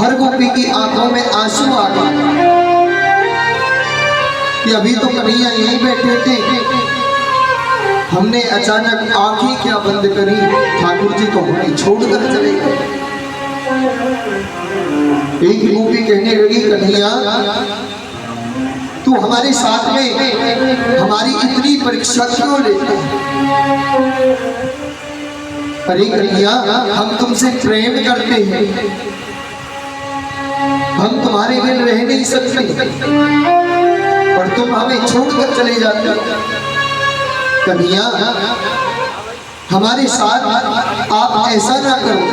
हर गोपी की आंखों में आंसू आ गए कि अभी तो कन्हैया यहीं बैठे थे, हमने अचानक आंखें क्या बंद करी, ठाकुर जी को हमें छोड़कर चले गए। एक गोपी कहने लगी, कन्हैया तू हमारे साथ में हमारी इतनी परीक्षा क्यों लेते हैं? अरे कन्हैया, हम तुमसे प्रेम करते हैं, हम तुम्हारे बिन रह नहीं सकते और तुम हमें छोड़कर चले जाते हो। कन्हैया हमारे साथ आप ऐसा ना करो।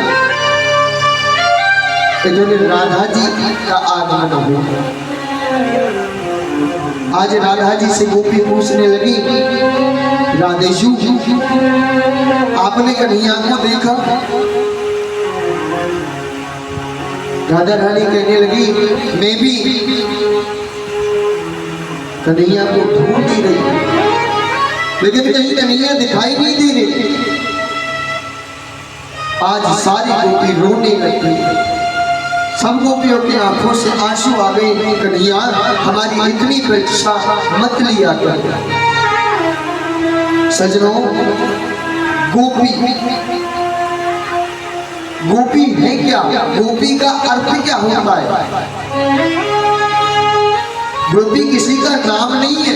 इधर राधा जी का आगमन हो। आज राधा जी से गोपी पूछने लगी, राधेशु आपने कन्हैया को देखा? राधा रानी कहने लगी, मैं भी कन्हैया को ढूंढ ही रही, लेकिन कहीं कन्हैया दिखाई नहीं दे रही। आज सारी गोपी रोने लगी, सब गोपियों की आंखों से आंसू आ गए। कन्हैया हमारी इतनी परीक्षा मत लिया कर। सजनों, गोपी गोपी है क्या? गोपी का अर्थ क्या होता है? गोपी किसी का नाम नहीं है,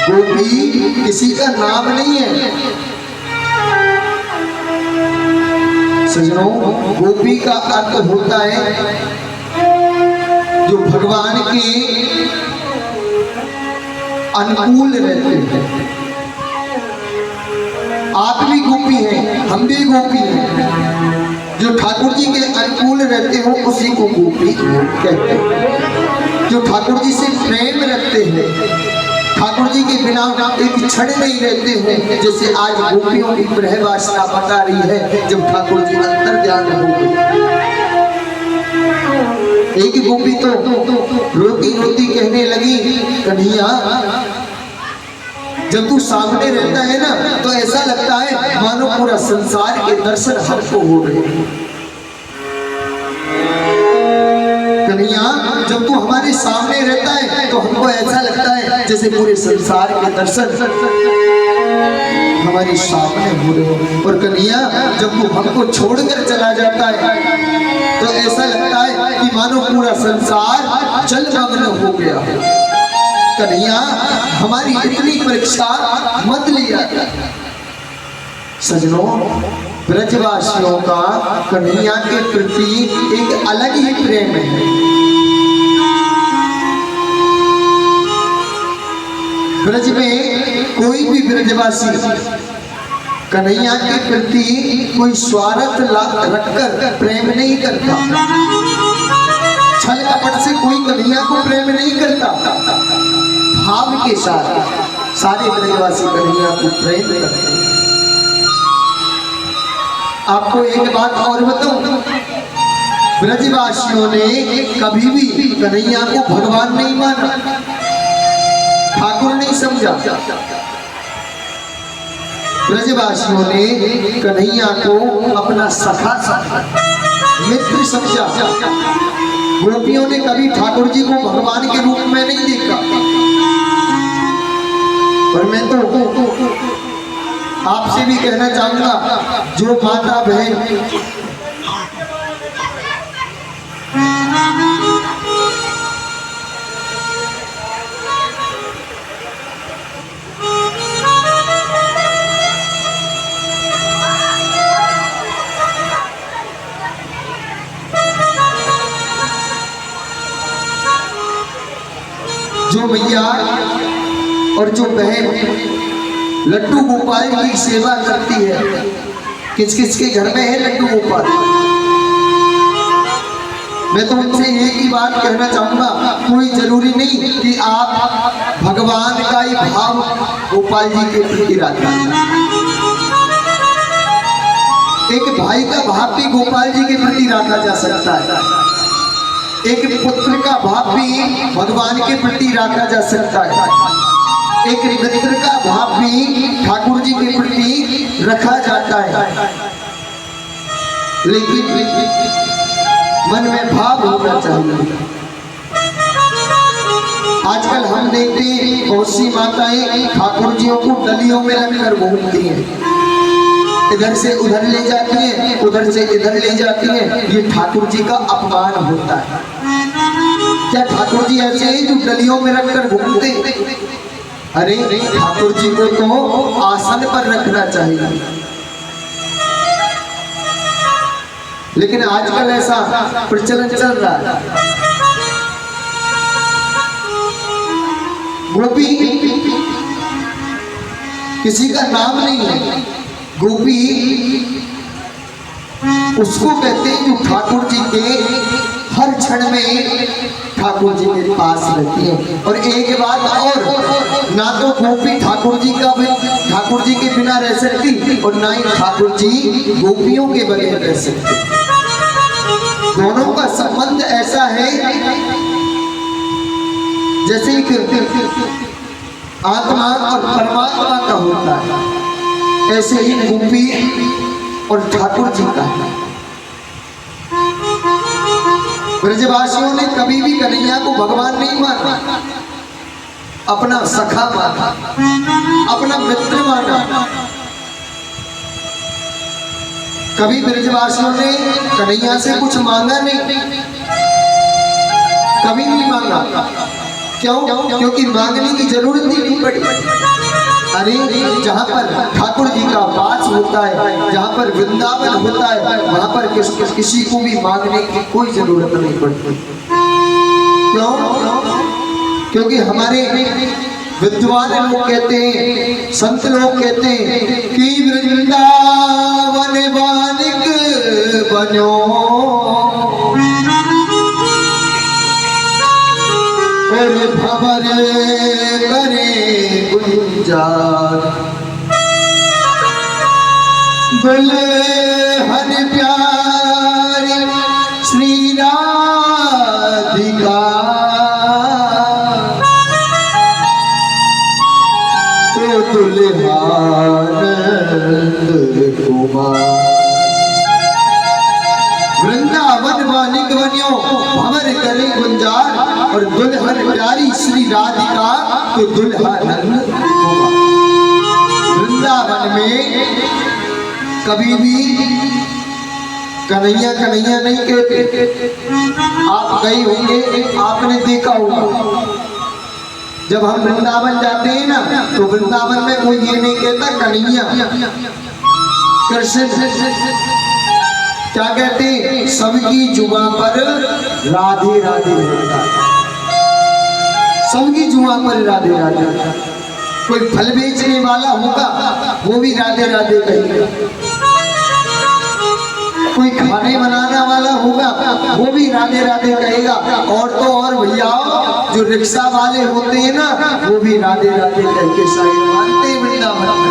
गोपी किसी का नाम नहीं है। सजनों, गोपी का अर्थ होता है जो भगवान के अनुकूल रहते हैं। आप भी गोपी हैं, हम भी गोपी हैं। जो ठाकुर जी के अनुकूल रहते हो उसी को गोपी कहते हैं। जो ठाकुर जी से प्रेम रखते हैं, ठाकुर जी के बिना एक क्षण नहीं रहते हैं, जैसे आज गोपियों की प्रहवासना बता रही है जब ठाकुर जी अंतर ध्यान हो गए। एक गोपी तो रोती रोती कहने लगी, कन्हैया जब तू सामने रहता है ना तो ऐसा लगता है मानो पूरा संसार के दर्शन हमको हो रहे हैं। कन्हैया जब तू हमारे सामने रहता है तो हमको ऐसा लगता है जैसे पूरे संसार के दर्शन हमारे सामने हो रहे हो। और कन्हैया जब तू हमको छोड़कर चला जाता है तो ऐसा लगता है कि मानो पूरा संसार जलमग्न हो गया है। कन्हैया हमारी इतनी परीक्षा मत लिया। सजनों, ब्रजवासियों का कन्हैया के प्रति एक अलग ही प्रेम है। ब्रज में कोई भी ब्रजवासी कन्हैया के प्रति कोई स्वार्थ रखकर प्रेम नहीं करता। छल कपट से कोई कन्हैया को प्रेम नहीं करता। भाव के साथ सारे ब्रजवासी कन्हैया को प्रेम करते हैं। आपको एक बात और बताऊं, ब्रजवासियों ने कभी भी कन्हैया को भगवान नहीं माना, ठाकुर नहीं समझा। ब्रजवासियों ने कन्हैया को अपना सखा समझा, मित्र समझा। गोपियों ने कभी ठाकुर जी को भगवान के रूप में नहीं देखा। और मैं तो आपसे भी कहना चाहूंगा, जो माता बहन जो भैया और जो बहन लड्डू गोपाल की सेवा करती है, किस किस के घर में है लड्डू गोपाल? मैं तो उनसे एक ही बात कहना चाहूंगा, कोई जरूरी नहीं कि आप भगवान का ही भाव गोपाल जी के प्रति रखें। एक भाई का भाव भी गोपाल जी के प्रति रखा जा सकता है। एक पुत्र का भाव भी भगवान के प्रति रखा जा सकता है। एक मित्र का भाव भी ठाकुर जी के प्रति रखा जाता है। लेकिन मन में भाव होना चाहिए। आजकल हम देखते हैं बहुत सी माताएं ठाकुर जियों को डलियों में रखकर घूमती हैं, इधर से उधर ले जाती हैं, उधर से इधर ले जाती हैं। ये ठाकुर जी का अपमान होता है। क्या ठाकुर जी ऐसे ही जो डलियों में रखकर घूमते? अरे ठाकुर जी को तो आसन पर रखना चाहिए। लेकिन आजकल ऐसा प्रचलन चल रहा है। गोपी किसी का नाम नहीं है, गोपी उसको कहते हैं जो ठाकुर जी के हर क्षण में ठाकुर जी के पास रहती है। और एक बात और, ना तो गोपी ठाकुर जी के बिना रह सकती और ना ही ठाकुर जी गोपियों के बगैर रह सकते। दोनों का संबंध ऐसा है जैसे एक आत्मा और परमात्मा का होता है, ऐसे ही गोपी और ठाकुर जी का है। ब्रजवासियों ने कभी भी कन्हैया को भगवान नहीं माना, अपना सखा माना, अपना मित्र माना। कभी ब्रजवासियों ने कन्हैया से कुछ मांगा नहीं, कभी नहीं मांगा। क्यों? क्योंकि मांगने की जरूरत ही नहीं पड़ी। अरे जहाँ पर ठाकुर जी का वास होता है, जहाँ पर वृंदावन होता है, वहाँ पर किसी को भी मांगने की कोई जरूरत नहीं पड़ती। क्यों? क्योंकि हमारे विद्वान लोग कहते हैं, संत लोग कहते हैं कि वृंदावन बालिक बनो, और भंवर करे गुंजार, दुल्हन प्यारी श्री राधिका, तो दुल्हानंद कुमार। वृंदावन बालिक बनियो, भंवर करे गुंजार, और दुल्हन प्यारी श्री राधिका, तो दुल्हानंद कुमार। वृंदावन में कभी भी कन्हैया कन्हैया नहीं कहते। आप गए होंगे, आपने देखा होगा, जब हम वृंदावन जाते हैं ना, तो वृंदावन में कोई ये नहीं कहता कन्हैया कृष्ण। क्या कहते हैं? सबकी जुबान पर राधे राधे होता है, सबकी जुबान पर राधे राधे। कोई फल बेचने वाला होगा, वो भी राधे राधे कहेगा। कोई खाने बनाने वाला होगा, वो भी राधे राधे कहेगा। और तो और भैया जो रिक्शा वाले होते हैं ना, वो भी राधे राधे कह के शायद मानते वृंदावन में।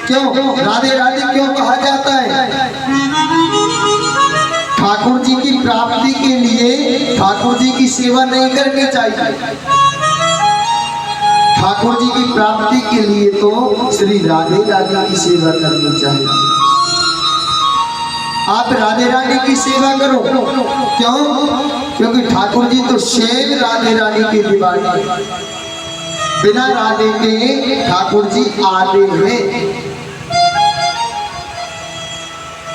क्यों राधे राधे क्यों कहा जाता है? ठाकुर जी की प्राप्ति के लिए ठाकुर जी की सेवा नहीं करनी चाहिए। ठाकुर जी की प्राप्ति के लिए तो श्री राधे राधे की सेवा करनी चाहिए। आप राधे राधे की सेवा करो। क्यों? क्योंकि ठाकुर जी तो स्वयं राधे राधे की दीवानी, बिना राधे के ठाकुर जी आधे हैं।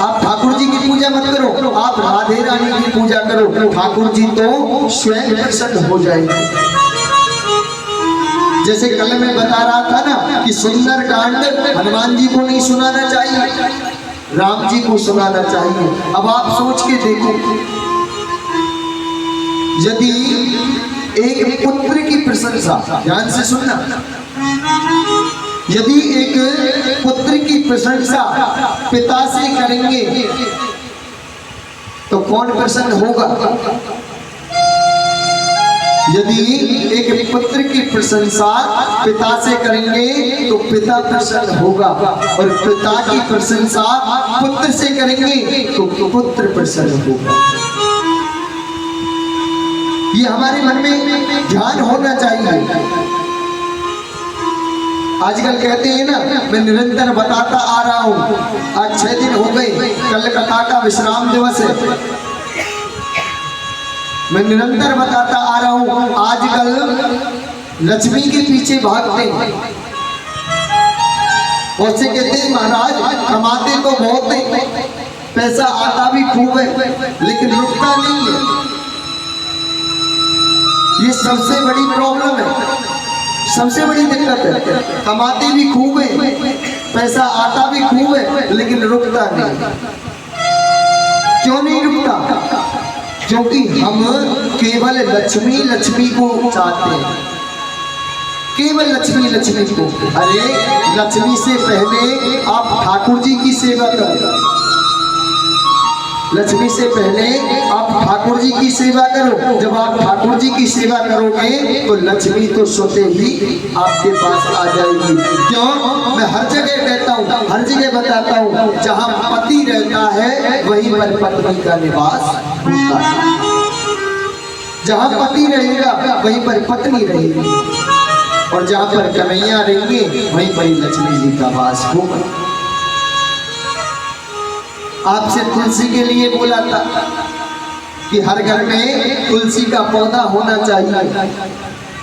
आप ठाकुर जी की पूजा मत करो, आप राधे रानी की पूजा करो। ठाकुर जी तो स्वयं प्रसन्न हो जाएंगे। जैसे कल मैं बता रहा था ना कि सुंदर कांड हनुमान जी को नहीं सुनाना चाहिए, राम जी को सुनाना चाहिए। अब आप सोच के देखो, यदि एक पुत्र की प्रशंसा, ध्यान से सुनना, यदि एक पुत्र की प्रशंसा पिता से करेंगे तो कौन प्रसन्न होगा? यदि एक पुत्र की प्रशंसा पिता से करेंगे तो पिता प्रसन्न होगा, और पिता की प्रशंसा पुत्र से करेंगे तो पुत्र प्रसन्न होगा। ये हमारे मन में ध्यान होना चाहिए। आजकल कहते हैं ना, मैं निरंतर बताता आ रहा हूँ, आज 6 दिन हो गए, कल कथा का विश्राम दिवस है। मैं निरंतर बताता आ रहा हूँ, आजकल लक्ष्मी के पीछे भागते हैं और से कहते हैं महाराज कमाते तो बहुत है, पैसा आता भी खूब है, लेकिन रुकता नहीं है। ये सबसे बड़ी प्रॉब्लम है, सबसे बड़ी दिक्कत है। कमाते भी खूब है, पैसा आता भी खूब है, लेकिन रुकता नहीं। क्यों नहीं रुकता? क्योंकि हम केवल लक्ष्मी लक्ष्मी को चाहते हैं, केवल लक्ष्मी लक्ष्मी को। अरे लक्ष्मी से पहले आप ठाकुर जी की सेवा करो, लक्ष्मी से पहले आप ठाकुर जी की सेवा करो। जब आप ठाकुर जी की सेवा करोगे तो लक्ष्मी तो स्वतः ही आपके पास आ जाएगी। क्यों? मैं हर जगह कहता हूँ, हर जगह बताता हूँ, जहाँ पति रहता है वहीं पर पत्नी का निवास होता है। जहाँ पति रहेगा वहीं पर पत्नी रहेगी, और जहाँ पर कन्हैया रहेंगे वहीं पर लक्ष्मी जी का वास होगा। आपसे तुलसी के लिए बोला था कि हर घर में तुलसी का पौधा होना चाहिए।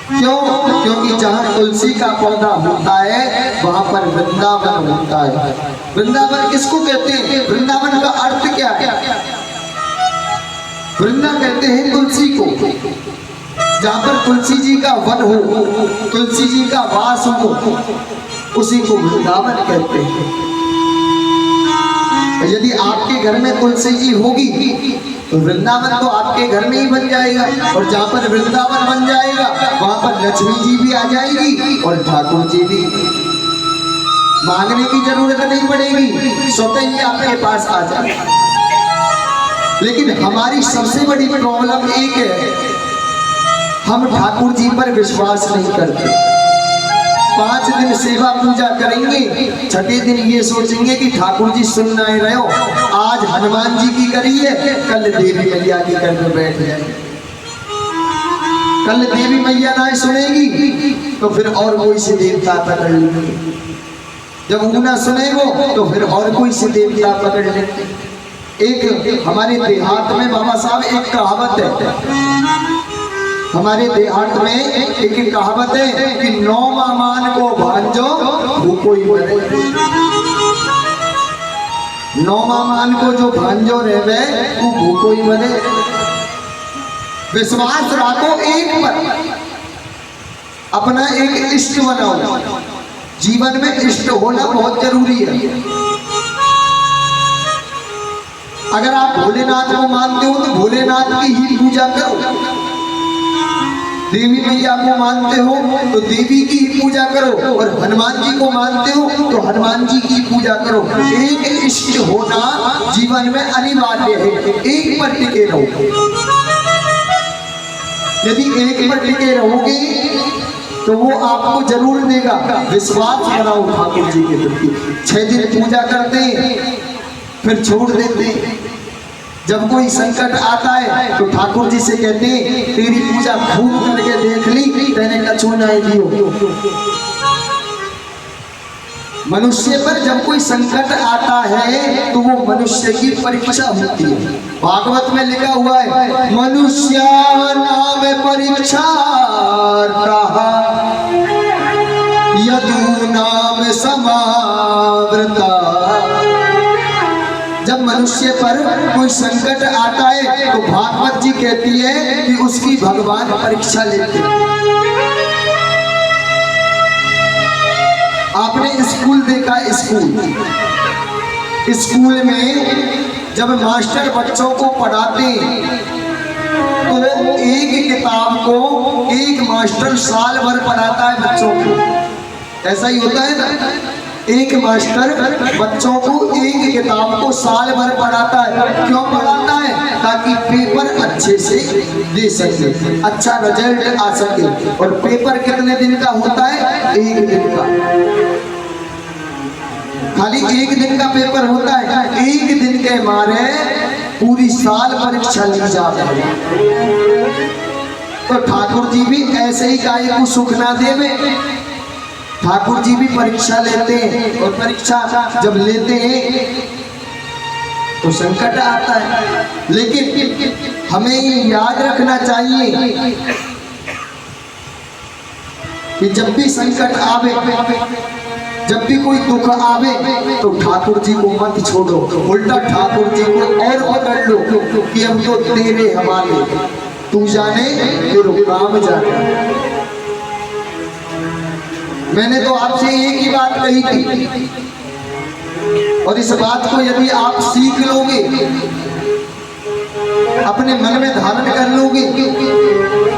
क्यों? क्योंकि जहाँ तुलसी का पौधा होता है वहां पर वृंदावन होता है। वृंदावन किसको कहते हैं? वृंदावन का अर्थ क्या है? वृंदा कहते हैं तुलसी को। जहाँ पर तुलसी जी का वन हो, तुलसी जी का वास हो, उसी को वृंदावन कहते हैं। यदि आपके घर में तुलसी जी होगी तो वृंदावन तो आपके घर में ही बन जाएगा, और जहाँ पर वृंदावन बन जाएगा वहां पर लक्ष्मी जी भी आ जाएगी और ठाकुर जी भी। मांगने की जरूरत नहीं पड़ेगी, स्वतः ही आपके पास आ जाएगा। लेकिन हमारी सबसे बड़ी प्रॉब्लम एक है, हम ठाकुर जी पर विश्वास नहीं करते। 5 दिन सेवा पूजा करेंगे, 6ठे दिन ये सोचेंगे कि ठाकुर जी सुन नहीं रहे हो, आज हनुमान जी की करी है, कल देवी मैया की करके बैठ जाएंगे। कल देवी मैया ना सुनेगी तो फिर और कोई से देवता पकड़ लेंगे, जब वो ना सुनेगो तो फिर और कोई से देवता पकड़ लेंगे। एक हमारे देहात में बाबा साहब एक कहावत है, हमारे देहात में एक कहावत है कि 9 मान को भांजो भूखो ही मरे। 9 मान को जो भांजो रहे वो भूखो ही मरे। विश्वास रखो एक पर, अपना एक इष्ट बनाओ। जीवन में इष्ट होना बहुत जरूरी है। अगर आप भोलेनाथ को मानते हो तो भोलेनाथ की ही पूजा करो, देवी मैया को मानते हो तो देवी की ही पूजा करो, और हनुमान जी को मानते हो तो हनुमान जी की पूजा करो। एक इष्ट होना जीवन में अनिवार्य है, एक पर टिके रहो। यदि एक पर टिके रहोगे तो वो आपको जरूर देगा। विश्वास बनाओ ठाकुर जी के प्रति। 6 दिन पूजा करते फिर छोड़ देते। जब कोई संकट आता है तो ठाकुर जी से कहते हैं तेरी पूजा खूब करके देख ली, तेने कछु नहीं दियो। मनुष्य पर जब कोई संकट आता है तो वो मनुष्य की परीक्षा होती है। भागवत में लिखा हुआ है, मनुष्य नाम परीक्षा यदु नाम समावृता। जब मनुष्य पर कोई संकट आता है तो भागवत जी कहती है कि उसकी भगवान परीक्षा लेते। आपने स्कूल देखा, स्कूल में जब मास्टर बच्चों को पढ़ाते तो एक किताब को एक मास्टर साल भर पढ़ाता है बच्चों को। ऐसा ही होता है ना, एक मास्टर बच्चों को एक किताब को साल भर पढ़ाता है। क्यों पढ़ाता है? ताकि पेपर अच्छे से दे सके, अच्छा रिजल्ट आ सके। और पेपर कितने दिन का होता है? 1 दिन का। खाली 1 दिन का पेपर होता है। 1 दिन के मारे पूरी साल परीक्षा ली जाती है। तो ठाकुर जी भी ऐसे ही गाय को सुख ना देवे, ठाकुर जी भी परीक्षा लेते हैं, और परीक्षा जब लेते हैं तो संकट आता है। लेकिन हमें ये याद रखना चाहिए कि जब भी संकट आवे, जब भी कोई दुख आवे, तो ठाकुर जी को मत छोड़ो, उल्टा ठाकुर जी को और पकड़ लो कि हम तो तेरे हवाले, तू जाने तेरे काम जाने। मैंने तो आपसे एक ही बात कही थी, और इस बात को यदि आप सीख लोगे, अपने मन में धारण कर लोगे,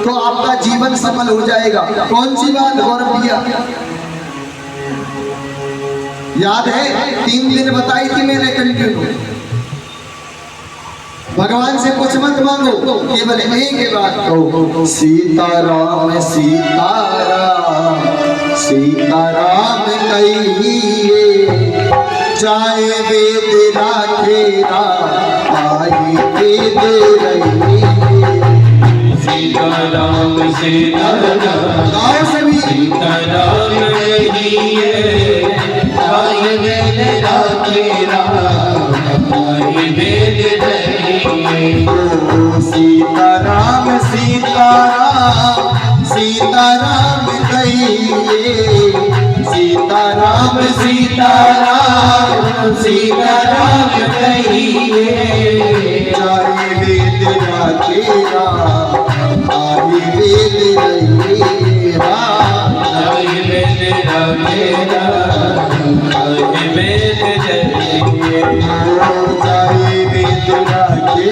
तो आपका जीवन सफल हो जाएगा। कौन सी बात गौरव भैया? याद है 3 दिन बताई थी मैंने कंटिन्यू। भगवान से कुछ मत मांगो, केवल एक बात कहो, सीताराम सीताराम सीताराम कहिए, चाहे वेद राखे आई वेद रहिए। सीताराम सीताराम गाँव से भी सीताराम कहिए, चाहे वेद राखे आई वेद रहिए। सीताराम सीताराम सीताराम कहिए, सीताराम सीताराम सीताराम कहिए, चाहे वेद राखे आई वेद रहिए। आई वेद राखे आई वेद रहिए। चाहे वेद राखे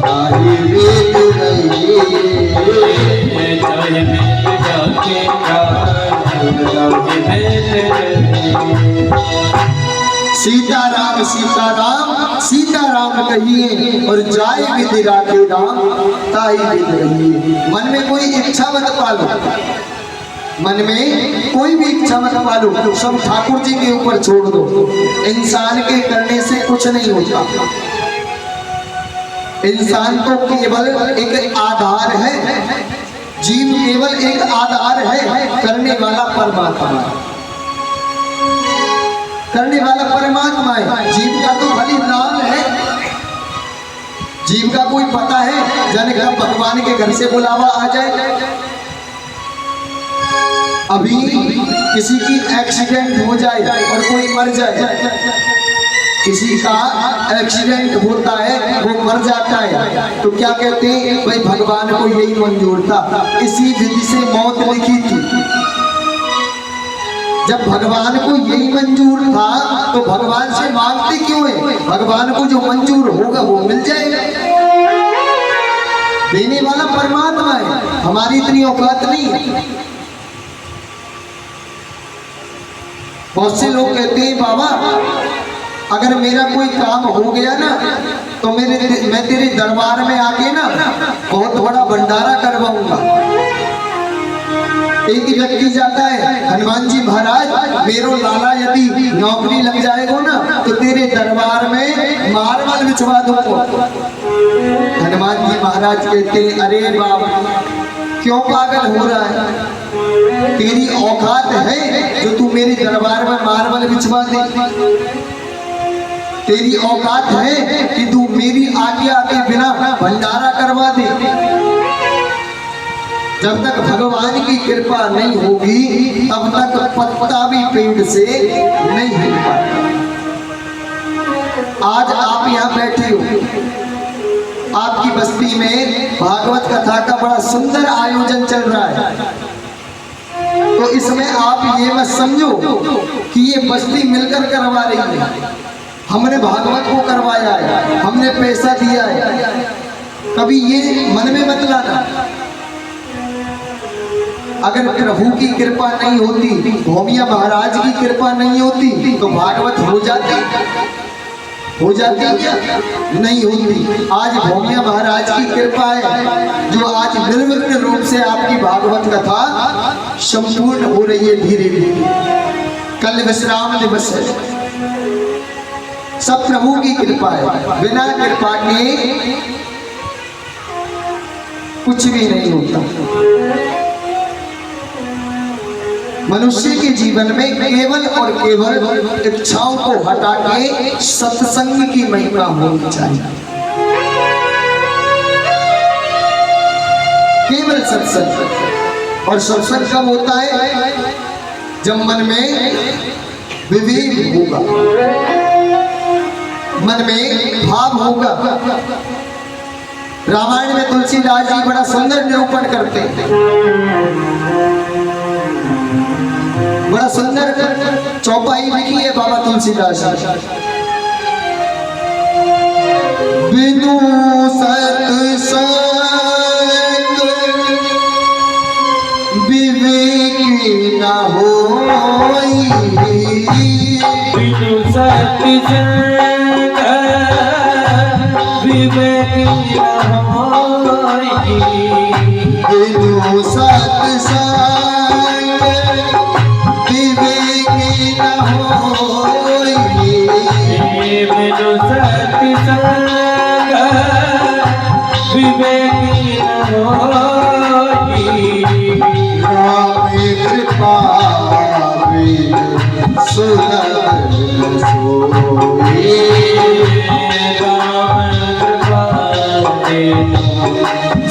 आई वेद रहिए। चाहे वेद राखे आई वेद रहिए। सीताराम सीताराम सीताराम कहिए, और जाए विधि राखे राम ताई विध रहिए। मन में कोई इच्छा मत पालो, मन में कोई भी इच्छा मत पालो, सब ठाकुर जी के ऊपर छोड़ दो। इंसान के करने से कुछ नहीं होता। इंसान तो केवल एक आधार है, जीव केवल एक आधार है, करने वाला परमात्मा है। करने वाला परमात्मा है, जीव का तो खाली नाम है। जीव का कोई पता है जाने कब भगवान के घर से बुलावा आ जाए। अभी किसी की एक्सीडेंट हो जाए और कोई मर जाए, किसी का एक्सीडेंट होता है, वो मर जाता है, तो क्या कहते हैं, भाई भगवान को यही मंजूर था, इसी विधि से मौत लिखी थी। जब भगवान को यही मंजूर था तो भगवान से मांगते क्यों है? भगवान को जो मंजूर होगा वो मिल जाएगा। देने वाला परमात्मा है, हमारी इतनी औकात नहीं है। बहुत से लोग कहते हैं बाबा अगर मेरा कोई काम हो गया ना तो मैं तेरे दरबार में आके ना बहुत बड़ा भंडारा करवाऊंगा। एक व्यक्ति जाता है, हनुमान जी महाराज मेरो लाला यदि नौकरी लग जाएगा ना तो तेरे दरबार में मार्बल बिछवा दूंगा। हनुमान जी महाराज कहते हैं अरे बाबा क्यों पागल हो रहा है, तेरी औकात है जो तू मेरे दरबार में मार्बल बिछवा दे? तेरी औकात है कि तू मेरी आज्ञा के बिना भंडारा करवा दे? जब तक भगवान की कृपा नहीं होगी तब तक पत्ता भी पेड़ से नहीं हिल पाएगा। आज आप यहाँ बैठे हो, आपकी बस्ती में भागवत कथा का बड़ा सुंदर आयोजन चल रहा है, तो इसमें आप ये मत समझो कि ये बस्ती मिलकर करवा रही है, हमने भागवत को करवाया है, हमने पैसा दिया है, कभी ये मन में मत लाना। अगर प्रभु की कृपा नहीं होती, भौमिया महाराज की कृपा नहीं होती तो भागवत हो जाती क्या? नहीं होती। आज भौमिया महाराज की कृपा है जो आज निर्विघ्न रूप से आपकी भागवत कथा संपूर्ण हो रही है धीरे धीरे। कल विश्राम दिवस है, सब प्रभु की कृपा है, बिना कृपा के कुछ भी नहीं होता। मनुष्य के जीवन में केवल और केवल इच्छाओं को हटा के सत्संग की महिमा होनी चाहिए। केवल सत्संग। और सत्संग कब होता है? जब मन में विवेक होगा, मन में भाव होगा। रामायण में तुलसीदास जी बड़ा सुंदर निरूपण करते हैं, बड़ा सुंदर चौपाई लिखी है बाबा तुलसीदास जी। बिनु सत्संग विवेक न होई, बिनु सत्संग विवेक न होई, बिनु सत्संग विवेक न होई, बिनु सत्संग विवेक न होई। राम कृपा सुलभ सोई, राम कृपा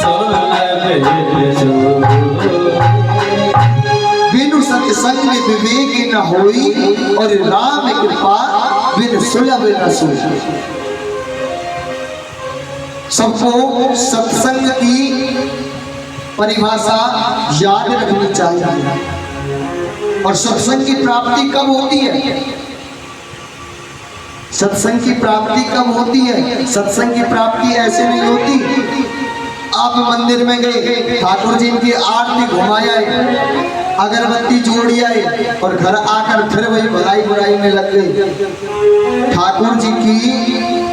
सुलभ सोई। बिनु सत्संग विवेक न होई, और राम कृपा बिन सुलभ न सोई। सबको सत्संग की परिभाषा याद रखनी चाहिए। और सत्संग की प्राप्ति कब होती है? सत्संग की प्राप्ति कब होती है? सत्संग की प्राप्ति ऐसे नहीं होती। आप मंदिर में गए, ठाकुर जी की आरती घुमाया, अगरबत्ती जोड़ी आए और घर आकर फिर वही भलाई बुराई में लग गए। ठाकुर जी की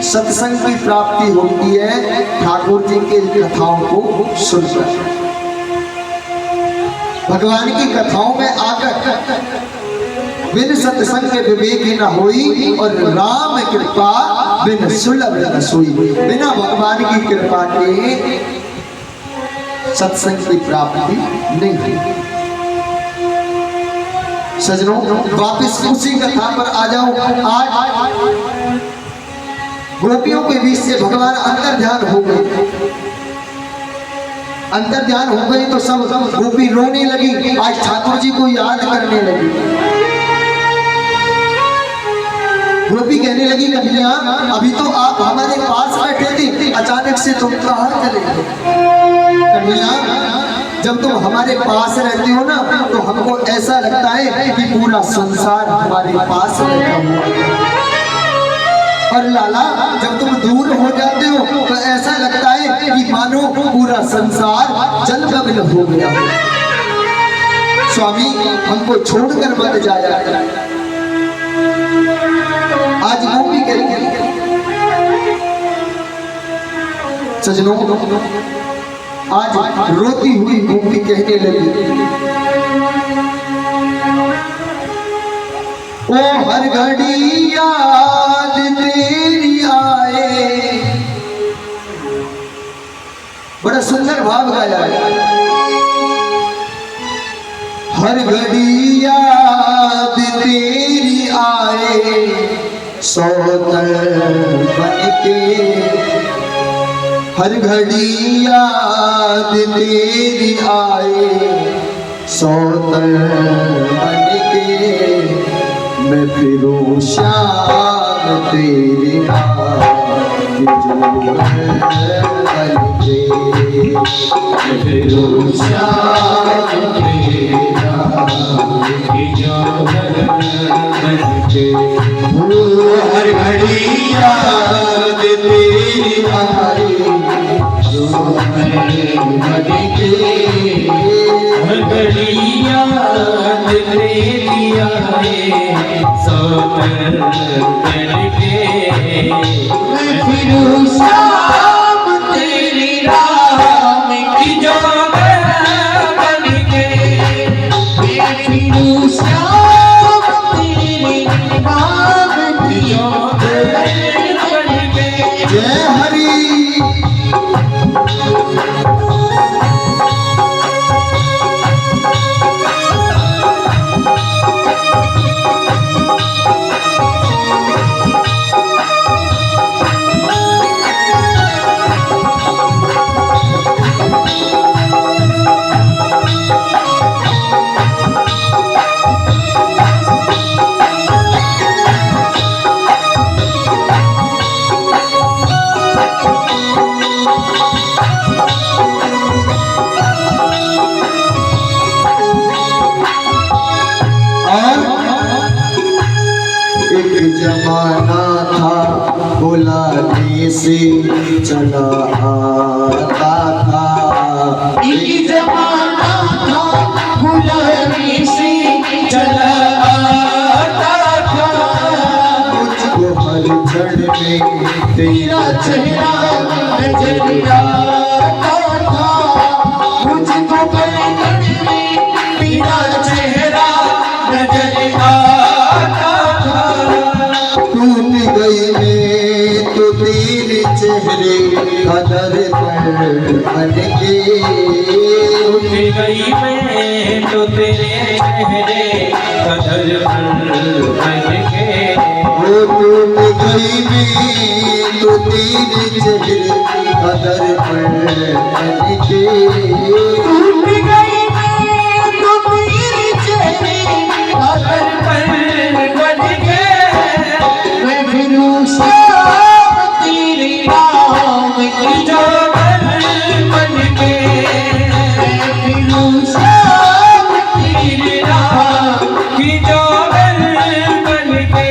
सत्संग की प्राप्ति होती है ठाकुर जी के कथाओं को सुनकर। भगवान की कथाओं में आकर बिन सत्संग के विवेक न होई, और राम कृपा बिन सुलभ न सोई। बिना भगवान की कृपा के सत्संग की प्राप्ति नहीं हुई। सजनों, वापिस उसी कथा पर आ जाओ। आज गोपियों के बीच से भगवान अंतर ध्यान हो गए। अंतर ध्यान हो गई तो सब गोपी रोने लगी, आज ठाकुर जी को याद करने लगी। गोपी कहने लगी, कन्हैया अभी तो आप हमारे पास बैठे थे, अचानक से तुम कहाँ चले गए? कन्हैया जब तुम हमारे पास रहते हो ना, तो हमको ऐसा लगता है कि पूरा संसार हमारे पास बैठा हुआ है। और लाला जब तुम दूर हो जाते हो तो ऐसा लगता है कि मानो पूरा संसार जलमग्न हो गया हो। स्वामी हमको छोड़कर मत जाया। आज गोपी करेंगे। सजनों, आज रोती हुई गोपी कहने लगी, ओ हर घड़ी याद तेरी आए। बड़ा सुंदर भाव गाया है। हर घड़ी याद तेरी आए, सौतन बनके। हर घड़ी याद तेरी आए, सौतन बनके। मैं फिरूं श्याम तेरी फिरूं श्याम तेरा बनके। हर घड़ी याद तेरी आई, हर घड़ी याद तेरी आए, सौतन बनके। मैं फिरूं श्याम तेरी राम की जोगन बनके। मैं फिरूं श्याम तेरी राम की जोगन बनके। जय हरि। जमाना था बुलाने से चला आता था। एक जमाना था बुलाने से चला आता था। मुझको हर क्षण में तेरा चेहरा नजर आता था। मुझको पल क्षण में तेरा चेहरा नजर आता था। टूट गई मैं तो तेरे चेहरे का दर्पण बन के। टूट गई मैं तो तेरे चेहरे का दर्पण बन के। वो टूट गई मैं तो तेरे चेहरे का दर्पण बन के। टूट गई मैं तो तेरे चेहरे का दर्पण बन के। मैं फिरूं शाम तेरे नाम की जोगन बन के। मैं फिरूं शाम तेरे नाम की जोगन बन के।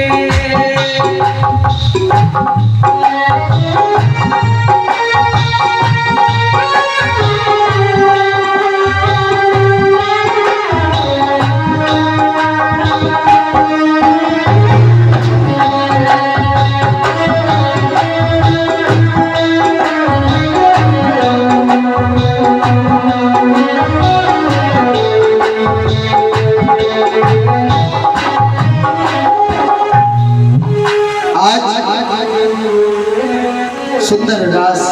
आज सुंदर रास